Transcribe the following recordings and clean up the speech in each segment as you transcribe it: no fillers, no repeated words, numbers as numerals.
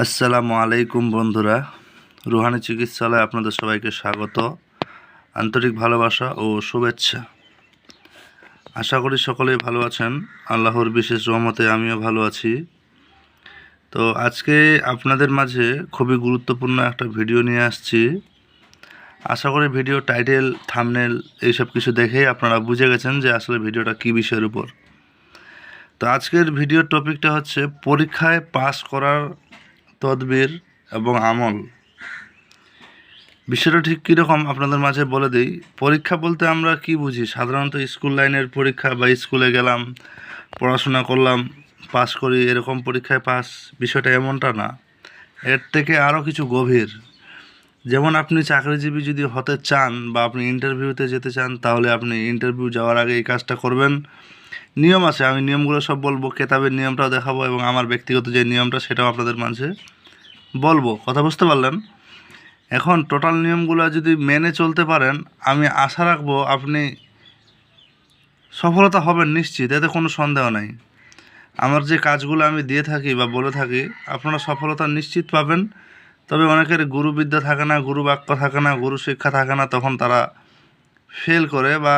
আসসালামু আলাইকুম বন্ধুরা, রুহানি চিকিৎসালয়ে আপনাদের সবাইকে স্বাগত, আন্তরিক ভালোবাসা ও শুভেচ্ছা। আশা করি সকলেই ভালো আছেন। আল্লাহর বিশেষ রহমতে আমিও ভালো আছি। তো আজকে আপনাদের মাঝে খুবই গুরুত্বপূর্ণ একটা ভিডিও নিয়ে আসছি। আশা করি ভিডিও টাইটেল, থাম্বনেল এইসব কিছু দেখেই আপনারা বুঝে গেছেন যে আসলে ভিডিওটা কী বিষয়ের উপর। তো আজকের ভিডিওর টপিকটা হচ্ছে পরীক্ষায় পাস করার তদবির এবং আমল। বিষয়টা ঠিক কীরকম আপনাদের মাঝে বলে দিই। পরীক্ষা বলতে আমরা কি বুঝি? সাধারণত স্কুল লাইনের পরীক্ষা বা স্কুলে গেলাম, পড়াশোনা করলাম, পাস করি, এরকম পরীক্ষায় পাস, বিষয়টা এমনটা না। এর থেকে আরও কিছু গভীর। যেমন আপনি চাকরিজীবী যদি হতে চান বা আপনি ইন্টারভিউতে যেতে চান, তাহলে আপনি ইন্টারভিউ যাওয়ার আগে এই কাজটা করবেন। নিয়ম আছে, আমি নিয়মগুলো সব বলবো, কেতাবের নিয়মটাও দেখাবো এবং আমার ব্যক্তিগত যে নিয়মটা সেটাও আপনাদের মাঝে বলবো। কথা বুঝতে পারলেন? এখন টোটাল নিয়মগুলো যদি মেনে চলতে পারেন, আমি আশা রাখবো আপনি সফলতা হবেন নিশ্চিত, এতে কোনো সন্দেহ নাই। আমার যে কাজগুলো আমি দিয়ে থাকি বা বলে থাকি, আপনারা সফলতা নিশ্চিত পাবেন। তবে অনেকের গুরুবিদ্যা থাকে না, গুরু বাক্য থাকে না, গুরু শিক্ষা থাকে না, তখন তারা ফেল করে বা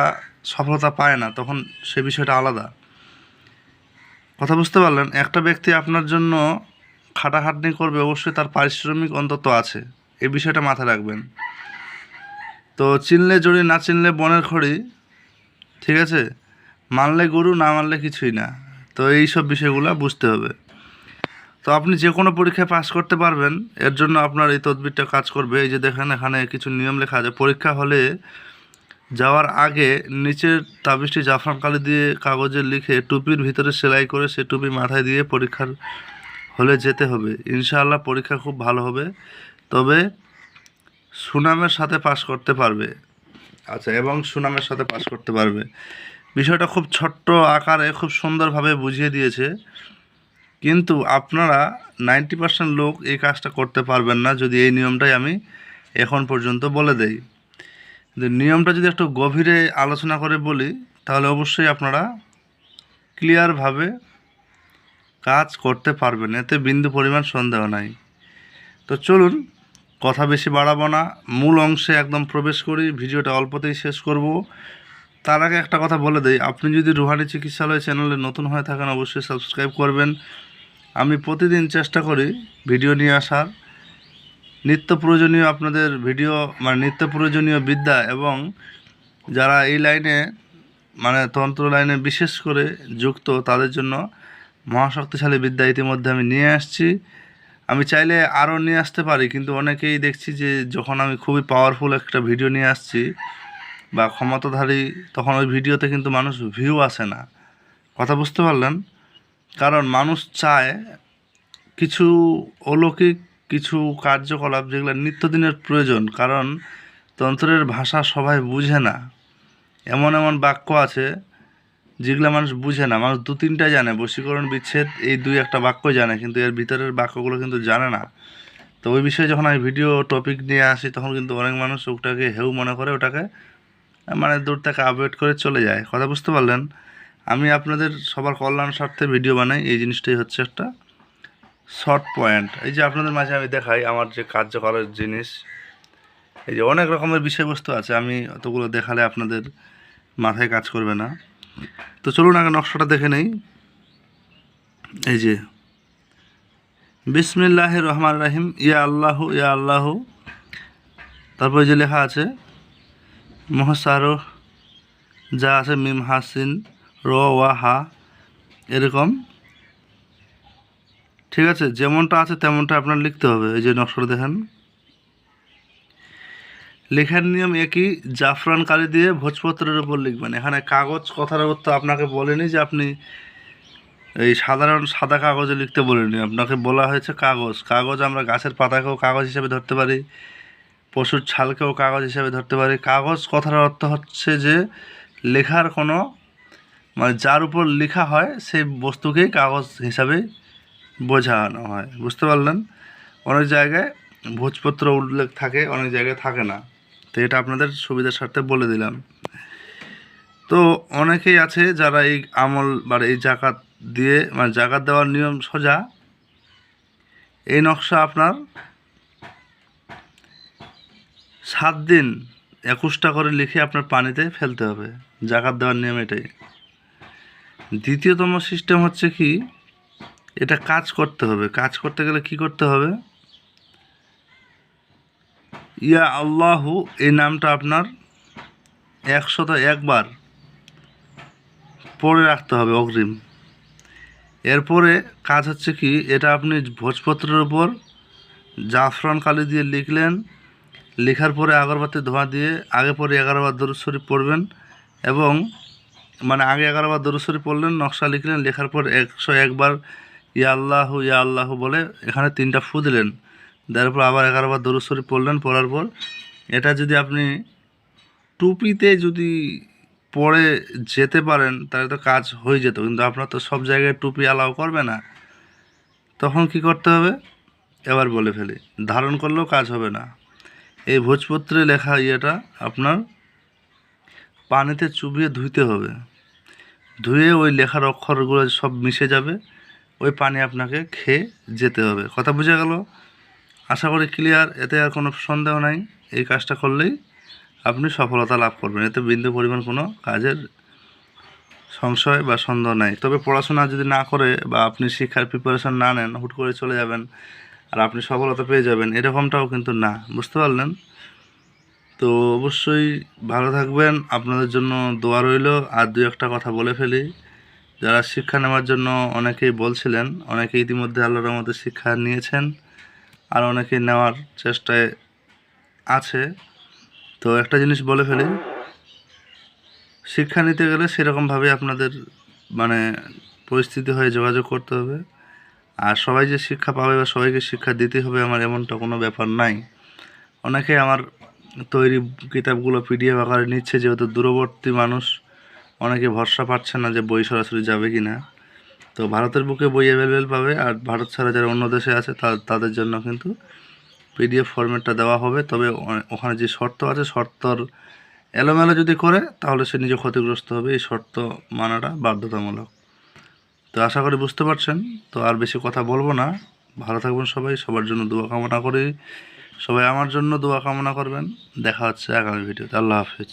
সফলতা পায় না, তখন সে বিষয়টা আলাদা। কথা বুঝতে পারলেন? একটা ব্যক্তি আপনার জন্য খাটাখাটনি করবে, অবশ্যই তার পারিশ্রমিক অন্তত আছে, এই বিষয়টা মাথায় রাখবেন। তো চিনলে জড়ি, না চিনলে বনের খড়ি, ঠিক আছে? মানলে গুরু, না মানলে কিছুই না। তো এই সব বিষয়গুলো বুঝতে হবে। তো আপনি যে কোনো পরীক্ষায় পাস করতে পারবেন, এর জন্য আপনার এই তদবিরটা কাজ করবে। এই যে দেখেন, এখানে কিছু নিয়ম লেখা আছে। পরীক্ষা হলে যাওয়ার আগে নিচের তাবিজটি জাফরান কালি দিয়ে কাগজে লিখে টুপির ভিতরে সেলাই করে সে টুপি মাথায় দিয়ে পরীক্ষার হলে যেতে হবে। ইনশাআল্লাহ পরীক্ষা খুব ভালো হবে, তবে সুনামের সাথে পাস করতে পারবে। আচ্ছা, এবং সুনামের সাথে পাস করতে পারবে। বিষয়টা খুব ছোট্ট আকারে খুব সুন্দরভাবে বুঝিয়ে দিয়েছে, কিন্তু আপনারা 90% লোক এই কাজটা করতে পারবেন না যদি এই নিয়মটাই আমি এখন পর্যন্ত বলে দেই। কিন্তু নিয়মটা যদি একটু গভীরে আলোচনা করে বলি, তাহলে অবশ্যই আপনারা ক্লিয়ারভাবে কাজ করতে পারবেন, এতে বিন্দু পরিমাণ সন্দেহ নাই। তো চলুন, কথা বেশি বাড়াবো না, মূল অংশে একদম প্রবেশ করি। ভিডিওটা অল্পতেই শেষ করব। তার আগে একটা কথা বলে দেই, আপনি যদি রুহানি চিকিৎসালয় চ্যানেলে নতুন হয়ে থাকেন, অবশ্যই সাবস্ক্রাইব করবেন। আমি প্রতিদিন চেষ্টা করি ভিডিও নিয়ে আসার, নিত্য প্রয়োজনীয় আপনাদের ভিডিও, মানে নিত্য প্রয়োজনীয় বিদ্যা, এবং যারা এই লাইনে, মানে তন্ত্র লাইনে বিশেষ করে যুক্ত, তাদের জন্য মহাশক্তিশালী বিদ্যা ইতিমধ্যে আমি নিয়ে আসছি। আমি চাইলে আরও নিয়ে আসতে পারি, কিন্তু অনেকেই দেখছি যে যখন আমি খুবই পাওয়ারফুল একটা ভিডিও নিয়ে আসছি বা ক্ষমতাধারী, তখন ওই ভিডিওতে কিন্তু মানুষ ভিউ আসে না। কথা বুঝতে পারলেন? কারণ মানুষ চায় কিছু অলৌকিক কিছু কার্যকলাপ যেগুলো নিত্যদিনের প্রয়োজন, কারণ তন্ত্রের ভাষা সবাই বুঝে না। এমন এমন বাক্য আছে যেগুলো মানুষ বুঝে না। মানুষ 2-3টা জানে, বশীকরণ, বিচ্ছেদ, এই 2-1টা বাক্য জানে, কিন্তু এর ভিতরের বাক্যগুলো কিন্তু জানে না। তো ওই বিষয়ে যখন আমি ভিডিও টপিক নিয়ে আসি, তখন কিন্তু অনেক মানুষ ওটাকে হেউ মনে করে, ওটাকে মানে দূর থেকে অ্যাভয়েড করে চলে যায়। কথা বুঝতে পারলেন? আমি আপনাদের সবার কল্যাণ স্বার্থে ভিডিও বানাই, এই জিনিসটাই হচ্ছে একটা শর্ট পয়েন্ট। এই যে আপনাদের মাঝে আমি দেখাই আমার যে কার্যকরের জিনিস, এই যে অনেক রকমের বিষয়বস্তু আছে, আমি অতগুলো দেখালে আপনাদের মাথায় কাজ করবে না। তো চলুন আগে নকশাটা দেখে নেই। এই যে বিসমিল্লাহির রহমানির রহিম, ইয়া আল্লাহু ইয়া আল্লাহু, তারপরে যে লেখা আছে মহাসারো, যা আছে মিম হাসিন র ওয়া হা, এরকম, ঠিক আছে? যেমনটা আছে তেমনটা আপনার লিখতে হবে। এই যে নকশাটা দেখেন, লেখার নিয়ম একই, জাফরান কালি দিয়ে ভোজপত্রের উপর লিখবেন। এখানে কাগজ কথার অর্থ আপনাকে বলেনি যে আপনি এই সাধারণ সাদা কাগজে লিখতে বলিনি, আপনাকে বলা হয়েছে কাগজ। কাগজ আমরা গাছের পাতাকেও কাগজ হিসেবে ধরতে পারি, পশুর ছালকেও কাগজ হিসেবে ধরতে পারি। কাগজ কথার অর্থ হচ্ছে যে লেখার কোনো, মানে যার উপর লেখা হয় সেই বস্তুকেই কাগজ হিসাবে বোঝানো হয়। বুঝতে পারলেন? অনেক জায়গায় ভোজপত্র উল্লেখ থাকে, অনেক জায়গায় থাকে না। তো এটা আপনাদের সুবিধার স্বার্থে বলে দিলাম। তো অনেকেই আছে যারা এই আমল বা এই জাকাত দিয়ে, মানে জাকাত দেওয়ার নিয়ম সোজা, এই নকশা আপনার 7 দিন 21টা করে লিখে আপনার পানিতে ফেলতে হবে। জাকাত দেওয়ার নিয়ম এটাই। দ্বিতীয়তম সিস্টেম হচ্ছে কি, এটা কাজ করতে হবে। কাজ করতে গেলে কি করতে হবে, ইয়া আল্লাহু এই নামটা আপনার 101 বার পড়ে রাখতে হবে অগ্রিম। এরপরে কাজ হচ্ছে কি, এটা আপনি ভোজপত্রের উপর জাফরান কালি দিয়ে লিখলেন, লেখার পরে আগরবাতি ধোঁয়া দিয়ে আগে পরে 11 বার দরুদ শরীফ পড়বেন, এবং মানে আগে 11 বার দরুদ শরীফ পড়লেন, নকশা লিখলেন, লেখার পর 101 বার ইয়া আল্লাহু বলে এখানে 3টা ফু দিলেন, দেওয়ার পর আবার 11 বার দরুদ শরীফ পড়লেন। পড়ার পর এটা যদি আপনি টুপিতে যদি পরে যেতে পারেন তাহলে তো কাজ হয়ে যেত, কিন্তু আপনার তো সব জায়গায় টুপি অ্যালাউ করবে না। তখন কি করতে হবে, এবার বলে ফেলি, ধারণ করলেও কাজ হবে না। এই ভোজপত্রে লেখা ইয়েটা আপনার পানিতে চুবিয়ে ধুইতে হবে। ধুয়ে ওই লেখার অক্ষরগুলো সব মিশে যাবে, ওই পানি আপনাকে খেয়ে যেতে হবে। কথা বোঝা গেল? আশা করি ক্লিয়ার, এতে আর কোনো সন্দেহ নাই। এই কাজটা করলেই আপনি সফলতা লাভ করবেন, এতে বিন্দু পরিমাণ কোনো কাজের সংশয় বা সন্দেহ নাই। তবে পড়াশোনা যদি না করে বা আপনি শিক্ষার প্রিপারেশন না নেন, হুট করে চলে যাবেন আর আপনি সফলতা পেয়ে যাবেন, এরকমটাও কিন্তু না। বুঝতে পারলেন? তো অবশ্যই ভালো থাকবেন, আপনাদের জন্য দোয়া রইল। আর 2-1টা কথা বলে ফেলি, যারা শিক্ষা নেওয়ার জন্য অনেকেই বলছিলেন, অনেকে ইতিমধ্যে আল্লাহর রহমতে শিক্ষা নিয়েছেন, আর অনেকেই নেওয়ার চেষ্টায় আছে। তো একটা জিনিস বলে ফেলি, শিক্ষা নিতে গেলে সেরকমভাবে আপনাদের মানে পরিস্থিতি হয়ে যোগাযোগ করতে হবে। আর সবাই যে শিক্ষা পাবে বা সবাইকে শিক্ষা দিতে হবে আমার এমনটা কোনো ব্যাপার নাই। অনেকে আমার তৈরি কিতাবগুলো পিডিএফ আকারে নিচ্ছে, যেহেতু দূরবর্তী মানুষ, অনেকে ভরসা পাচ্ছে না যে বই সরাসরি যাবে কি না। তো ভারতের বুকে বই অ্যাভেলেবেল পাবে, আর ভারত ছাড়া যারা অন্য দেশে আছে তাদের জন্য কিন্তু পিডিএফ ফরম্যাটটা দেওয়া হবে। তবে ওখানে যে শর্ত আছে, শর্তর এলোমেলো যদি করে তাহলে সে নিজে ক্ষতিগ্রস্ত হবে। এই শর্ত মানাটা বাধ্যতামূলক। তো আশা করি বুঝতে পারছেন। তো আর বেশি কথা বলবো না। ভালো থাকবেন সবাই, সবার জন্য দোয়া কামনা করি। সবাই আমার জন্য দোয়া কামনা করবেন। দেখা হচ্ছে আগামী ভিডিওতে। আল্লাহ হাফেজ।